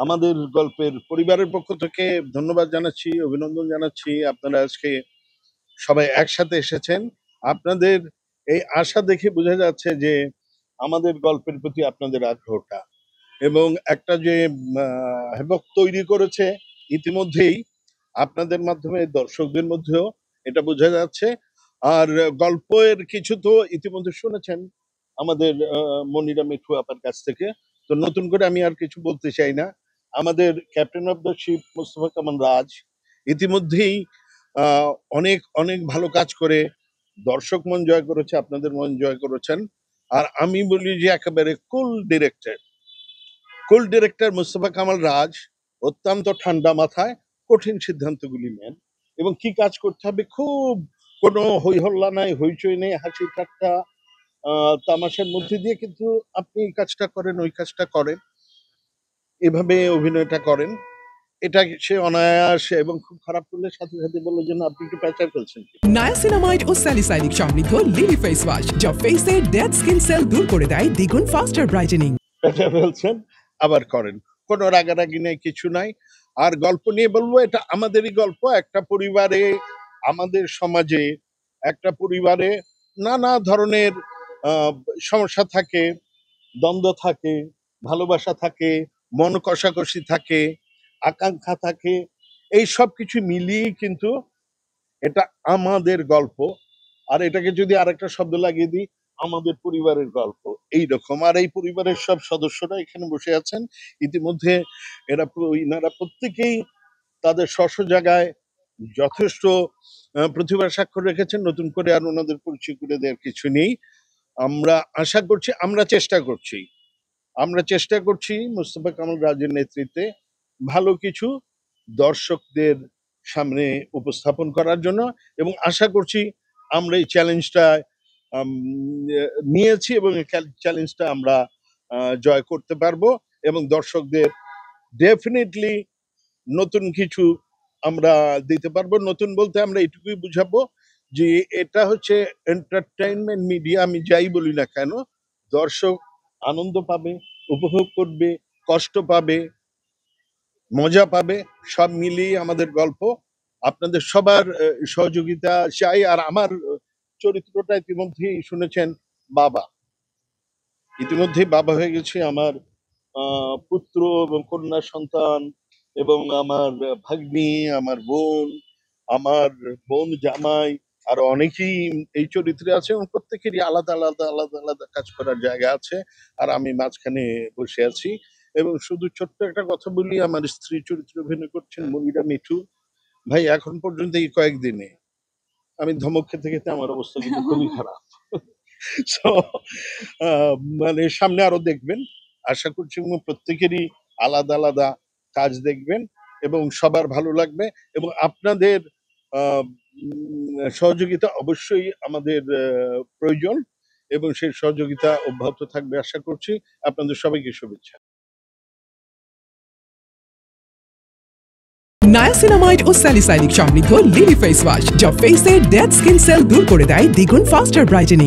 আমাদের গল্পের পরিবারের পক্ষ থেকে ধন্যবাদ জানাচ্ছি, অভিনন্দন জানাচ্ছি। আপনারা আজকে সবাই একসাথে এসেছেন। আপনাদের এই আশা দেখে বোঝা যাচ্ছে যে আমাদের গল্পের প্রতি আপনাদের আগ্রহটা এবং একটা যে হেবক তৈরি করেছে ইতিমধ্যেই আপনাদের মাধ্যমে দর্শকদের মধ্যেও এটা বোঝা যাচ্ছে। আর গল্পের কিছু তো ইতিমধ্যে শুনেছেন আমাদের মনিরা মিঠু আপার কাছ থেকে। তো নতুন করে আমি আর কিছু বলতে চাই না। আমাদের captain of the ship Mostafa Kamal Raj ইতিমধ্যেই অনেক অনেক ভালো কাজ করে দর্শক মন জয় করেছে, আপনাদের মন জয় করেছেন। আর আমি বলি যে একেবারে কুল ডিরেক্টর মোস্তফা কামাল রাজ অত্যন্ত ঠান্ডা মাথায় কঠিন সিদ্ধান্তগুলি নেন এবং কি কাজ করতে হবে খুব কোনো হই হল্লা নাই, হইচই নেই, হাসি ঠাট্টা তামাশার মধ্যে দিয়ে কিন্তু আপনি এই কাজটা করেন, ওই কাজটা করেন, এভাবে অভিনয়টা করেন। এটা সে অনায়াসে এবং খুব খারাপ করলে সাথে সাথে বললো যে না আপনি একটু প্যাঁচা ফেলছেন। নায়াসিনামাইড ও স্যালিসাইলিক সমৃদ্ধ লিলি ফেস ওয়াশ যা ফেসের ডেড স্কিন সেল দূর করে দেয় দ্বিগুণ ফাস্টার ব্রাইটেনিং। প্যাঁচা ফেলছেন আবার করেন, কোনো রাগারাগি নেই, কিছু নাই। আর গল্প নিয়ে বলবো এটা আমাদেরই গল্প। একটা পরিবারে, আমাদের সমাজে একটা পরিবারে নানা ধরনের সমস্যা থাকে, দ্বন্দ্ব থাকে, ভালোবাসা থাকে, মন কষাকষি থাকে, আকাঙ্ক্ষা থাকে, এই সব কিছু মিলিয়েই কিন্তু এটা আমাদের গল্প। আর এটাকে যদি আরেকটা শব্দ লাগিয়ে দিই, আমাদের পরিবারের গল্প এইরকম। আর এই পরিবারের সব সদস্যরা এখানে বসে আছেন ইতিমধ্যে। ইনারা প্রত্যেকেই তাদের স্ব জায়গায় যথেষ্ট প্রতিভার স্বাক্ষর রেখেছেন। নতুন করে আর ওনাদের পরিচয় করে দেওয়ার কিছু নেই। আমরা আশা করছি, আমরা চেষ্টা করছি মোস্তফা কামাল রাজের নেতৃত্বে ভালো কিছু দর্শকদের সামনে উপস্থাপন করার জন্য, এবং আশা করছি আমরা এই চ্যালেঞ্জটা নিয়েছি এবং এই চ্যালেঞ্জটা আমরা জয় করতে পারবো এবং দর্শকদের ডেফিনেটলি নতুন কিছু আমরা দিতে পারবো। নতুন বলতে আমরা এটুকুই বুঝাবো যে এটা হচ্ছে এন্টারটেইনমেন্ট মিডিয়া। আমি যাই বলি না কেন, দর্শক আনন্দ পাবে, উপভোগ করবে, কষ্ট পাবে, মজা পাবে, সব মিলিয়ে আমাদের গল্প। আপনাদের সবার সহযোগিতা চাই। আর আমার চরিত্রটা ইতিমধ্যেই শুনেছেন, বাবা, ইতিমধ্যেই বাবা হয়ে গেছে। আমার পুত্র এবং কন্যা সন্তান এবং আমার ভাগ্নি, আমার বোন জামাই আর অনেকেই এই চরিত্রে আছে এবং প্রত্যেকেরই আলাদা আলাদা আলাদা আলাদা কাজ করার জায়গা আছে। আর আমি মাঝখানে বসে আছি। এবং শুধু ছোট্ট একটা কথা বলি, আমার স্ত্রী চরিত্রে অভিনয় করছেন মনিরা মিঠু। ভাই এখন পর্যন্ত এই কয়েকদিনে আমি ধমক খেতে খেতে আমার অবস্থা কিন্তু খুবই খারাপ। So, মানে সামনে আরো দেখবেন, আশা করছি প্রত্যেকেরই আলাদা আলাদা কাজ দেখবেন এবং সবার ভালো লাগবে। এবং আপনাদের সহযোগিতা অবশ্যই আমাদের প্রয়োজন এবং সেই সহযোগিতা অব্যাহত থাকবে আশা করছি। আপনাদের সবাইকে শুভেচ্ছা। নায়াসিনামাইড ও স্যালিসাইলিক সমৃদ্ধ লিলি ফেস ওয়াশ যা ফেসের ডেড স্কিন সেল দূর করে দেয় দ্বিগুণ ফাস্টার ব্রাইটেনিং।